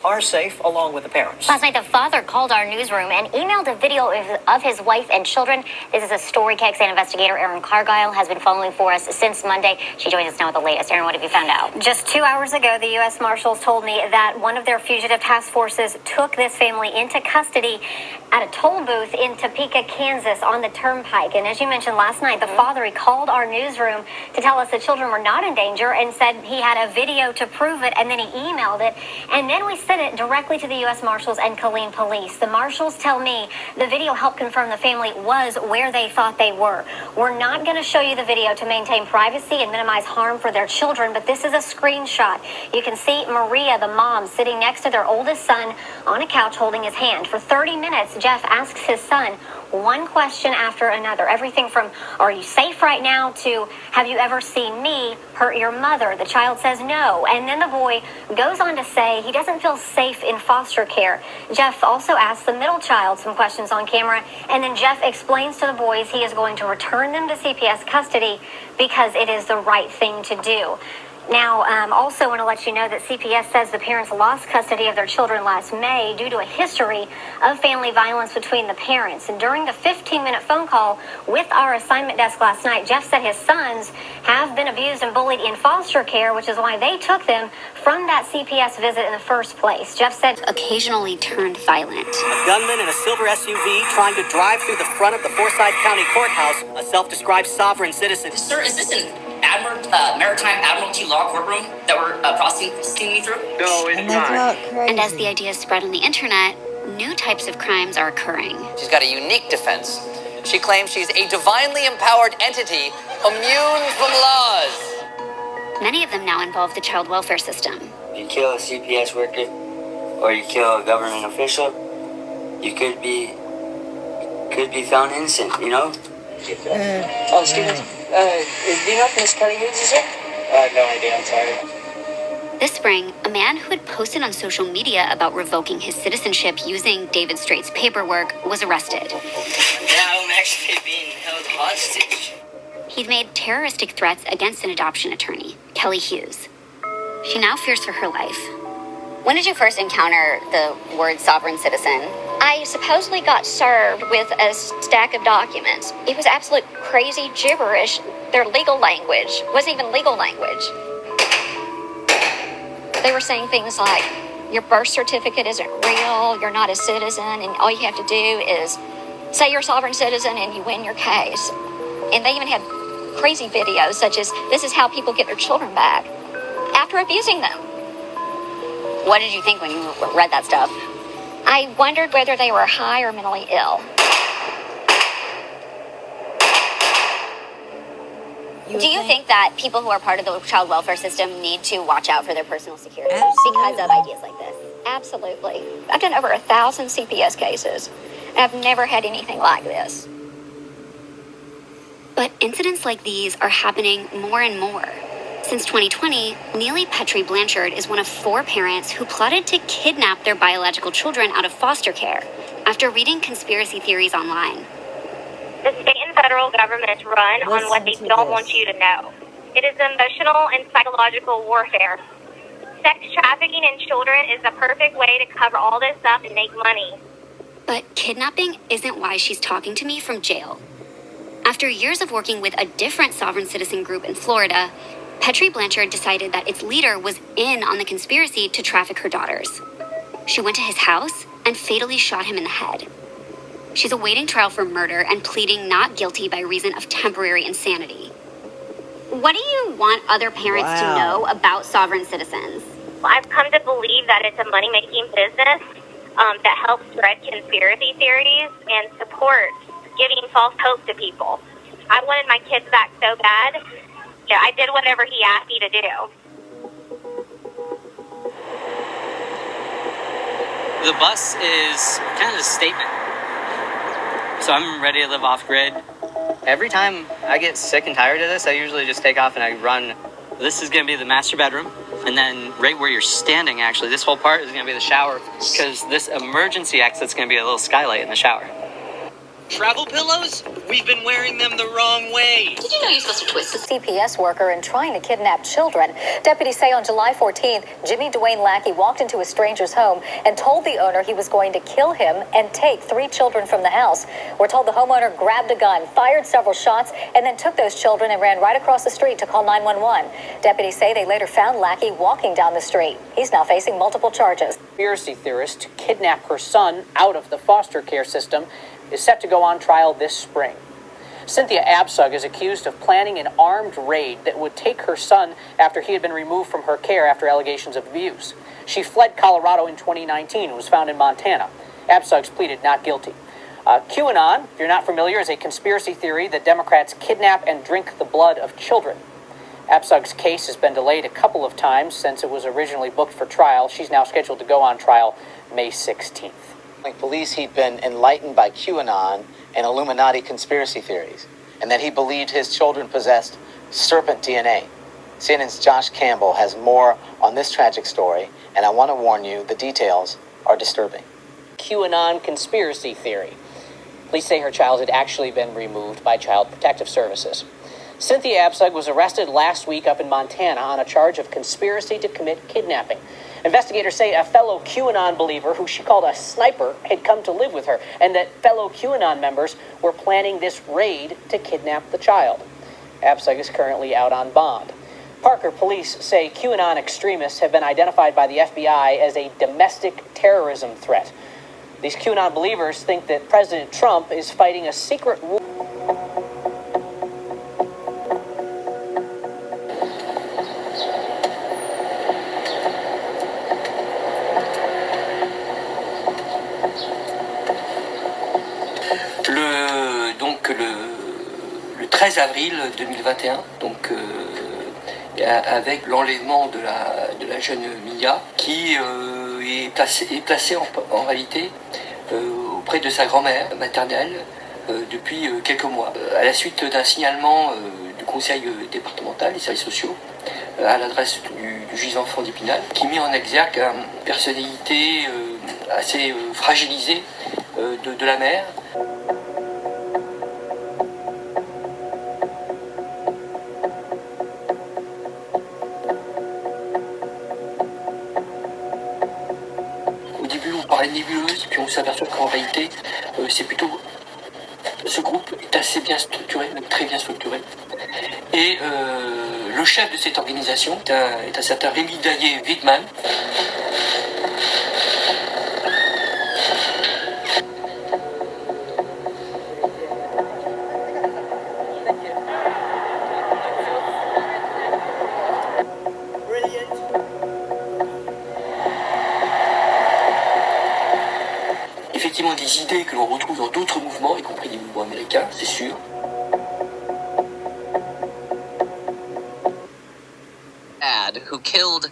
are safe along with the parents. Last night, the father called our newsroom and emailed a video of his wife and children. This is a story KXAN investigator Erin Cargile has been following for us since Monday. She joins us now with the latest. Erin, what have you found out? Just 2 hours ago, the U.S. Marshals told me that one of their fugitive task forces took this family into custody at a toll booth in Topeka, Kansas on the turnpike. And as you mentioned last night, the father, he called our newsroom to tell us the children were not in danger and said he had a video to prove it, and then he emailed it. And then we sent it directly to the U.S. Marshals and Killeen Police. The Marshals tell me the video helped confirm the family was where they thought they were. We're not going to show you the video to maintain privacy and minimize harm for their children, but this is a screenshot. You can see Maria, the mom, sitting next to their oldest son on a couch holding his hand. For 30 minutes, Jeff asks his son one question after another. Everything from, are you safe right now, to, have you ever seen me hurt your mother? The child says no. And then the boy goes on to say he doesn't feel safe in foster care. Jeff also asks the middle child some questions on camera, and then Jeff explains to the boys he is going to return them to CPS custody because it is the right thing to do. Now, also want to let you know that CPS says the parents lost custody of their children last May due to a history of family violence between the parents. And during the 15-minute phone call with our assignment desk last night, Jeff said his sons have been abused and bullied in foster care, which is why they took them from that CPS visit in the first place. Jeff said occasionally turned violent. A gunman in a silver SUV trying to drive through the front of the Forsyth County Courthouse, a self-described sovereign citizen. Sir, is this an Maritime Admiralty Law courtroom that we're processing me through? No, it's not. And as the idea spread on the internet, new types of crimes are occurring. She's got a unique defense. She claims she's a divinely empowered entity, immune from laws. Many of them now involve the child welfare system. If you kill a CPS worker or you kill a government official, you could be found innocent, you know? Oh, excuse me. Do you know if Miss Kelly Hughes is here? No idea, I'm sorry. This spring, a man who had posted on social media about revoking his citizenship using David Straight's paperwork was arrested. Now I'm actually being held hostage. He'd made terroristic threats against an adoption attorney, Kelly Hughes. She now fears for her life. When did you first encounter the word sovereign citizen? I supposedly got served with a stack of documents. It was absolute crazy gibberish. Their legal language wasn't even legal language. They were saying things like, your birth certificate isn't real, you're not a citizen, and all you have to do is say you're a sovereign citizen and you win your case. And they even had crazy videos such as, this is how people get their children back after abusing them. What did you think when you read that stuff? I wondered whether they were high or mentally ill. Do you think that people who are part of the child welfare system need to watch out for their personal security because of ideas like this? Absolutely. I've done over 1,000 CPS cases, and I've never had anything like this. But incidents like these are happening more and more. Since 2020, Neely Petrie Blanchard is one of 4 parents who plotted to kidnap their biological children out of foster care after reading conspiracy theories online. The state and federal governments run on what they don't want you to know. It is emotional and psychological warfare. Sex trafficking in children is the perfect way to cover all this up and make money. But kidnapping isn't why she's talking to me from jail. After years of working with a different sovereign citizen group in Florida, Petrie Blanchard decided that its leader was in on the conspiracy to traffic her daughters. She went to his house and fatally shot him in the head. She's awaiting trial for murder and pleading not guilty by reason of temporary insanity. What do you want other parents to know about sovereign citizens? I've come to believe that it's a money-making business that helps spread conspiracy theories and supports giving false hope to people. I wanted my kids back so bad. Yeah, I did whatever he asked me to do. The bus is kind of a statement. So I'm ready to live off-grid. Every time I get sick and tired of this, I usually just take off and I run. This is going to be the master bedroom. And then right where you're standing, actually, this whole part is going to be the shower, because this emergency exit's going to be a little skylight in the shower. Travel pillows? We've been wearing them the wrong way. Did you know you're supposed to twist this? CPS worker and trying to kidnap children. Deputies say on July 14th, Jimmy Dwayne Lackey walked into a stranger's home and told the owner he was going to kill him and take 3 children from the house. We're told the homeowner grabbed a gun, fired several shots, and then took those children and ran right across the street to call 911. Deputies say they later found Lackey walking down the street. He's now facing multiple charges. Conspiracy theorist to kidnap her son out of the foster care system is set to go on trial this spring. Cynthia Absug is accused of planning an armed raid that would take her son after he had been removed from her care after allegations of abuse. She fled Colorado in 2019 and was found in Montana. Absug's pleaded not guilty. QAnon, if you're not familiar, is a conspiracy theory that Democrats kidnap and drink the blood of children. Absug's case has been delayed a couple of times since it was originally booked for trial. She's now scheduled to go on trial May 16th. Believes he'd been enlightened by QAnon and Illuminati conspiracy theories, and that he believed his children possessed serpent DNA. CNN's Josh Campbell has more on this tragic story, and I want to warn you, the details are disturbing. QAnon conspiracy theory. Police say her child had actually been removed by Child Protective Services. Cynthia Absug was arrested last week up in Montana on a charge of conspiracy to commit kidnapping. Investigators say a fellow QAnon believer, who she called a sniper, had come to live with her, and that fellow QAnon members were planning this raid to kidnap the child. Absug is currently out on bond. Parker police say QAnon extremists have been identified by the FBI as a domestic terrorism threat. These QAnon believers think that President Trump is fighting a secret war. Le 13 avril 2021, avec l'enlèvement de la jeune Mia, qui est placée en réalité auprès de sa grand-mère maternelle depuis quelques mois. À la suite d'un signalement du conseil départemental des services sociaux à l'adresse du juge d'enfants d'Épinal, qui met en exergue une personnalité assez fragilisée de la mère. Nébuleuse, puis on s'aperçoit qu'en réalité, c'est plutôt... Ce groupe est assez bien structuré, même très bien structuré. Et le chef de cette organisation est un certain Rémi Daillé-Wittmann. Effectivement des idées que l'on retrouve dans d'autres mouvements, y compris des mouvements américains, c'est sûr. Dad who killed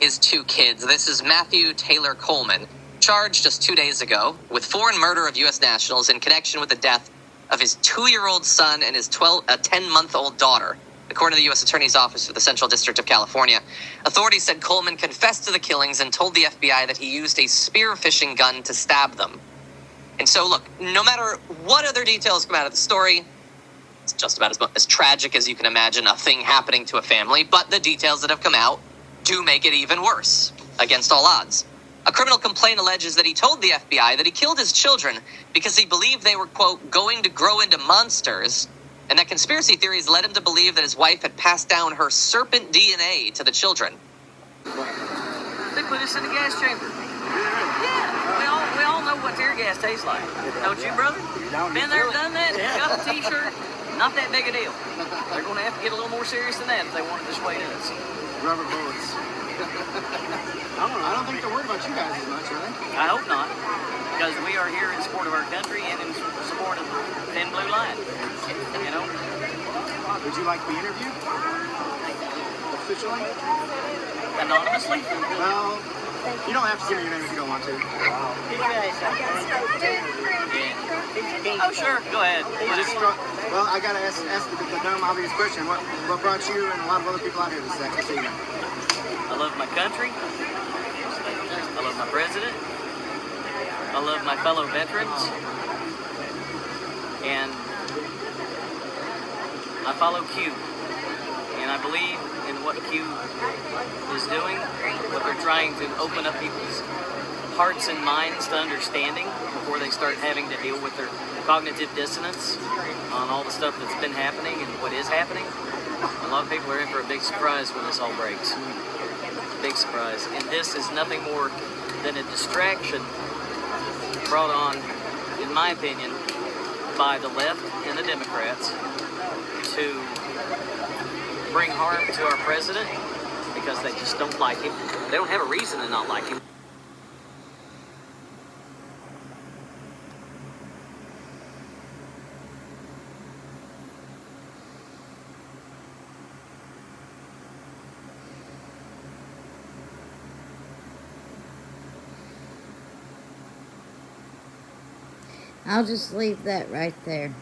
his 2 kids. This is Matthew Taylor Coleman, charged just 2 days ago with foreign murder of U.S. nationals in connection with the death of his 2-year-old son and his 10-month-old daughter. According to the U.S. Attorney's Office for the Central District of California, authorities said Coleman confessed to the killings and told the FBI that he used a spearfishing gun to stab them. And so, look, no matter what other details come out of the story, it's just about as tragic as you can imagine a thing happening to a family, but the details that have come out do make it even worse, against all odds. A criminal complaint alleges that he told the FBI that he killed his children because he believed they were, quote, going to grow into monsters, and that conspiracy theories led him to believe that his wife had passed down her serpent DNA to the children. They put us in the gas chamber. Yeah, we all know what tear gas tastes like. Don't you, brother? Been there, done that, got the t-shirt. Not that big a deal. They're going to have to get a little more serious than that if they want to dissuade us. Rubber bullets. I don't think they're worried about you guys as much, are they? I hope not, because we are here in support of our country and in support of the Thin Blue Line. You know? Would you like to be interviewed? Officially? Anonymously? Well, you don't have to give me your name if you don't want to. Oh, sure. Go ahead. Well, I gotta ask the dumb, obvious question. What brought you and a lot of other people out here this evening? I love my country. I love my president. I love my fellow veterans. I follow Q, and I believe in what Q is doing, what they're trying to open up people's hearts and minds to understanding before they start having to deal with their cognitive dissonance on all the stuff that's been happening and what is happening. A lot of people are in for a big surprise when this all breaks. Big surprise. And this is nothing more than a distraction brought on, in my opinion, by the left and the Democrats to bring harm to our president because they just don't like him. They don't have a reason to not like him. I'll just leave that right there.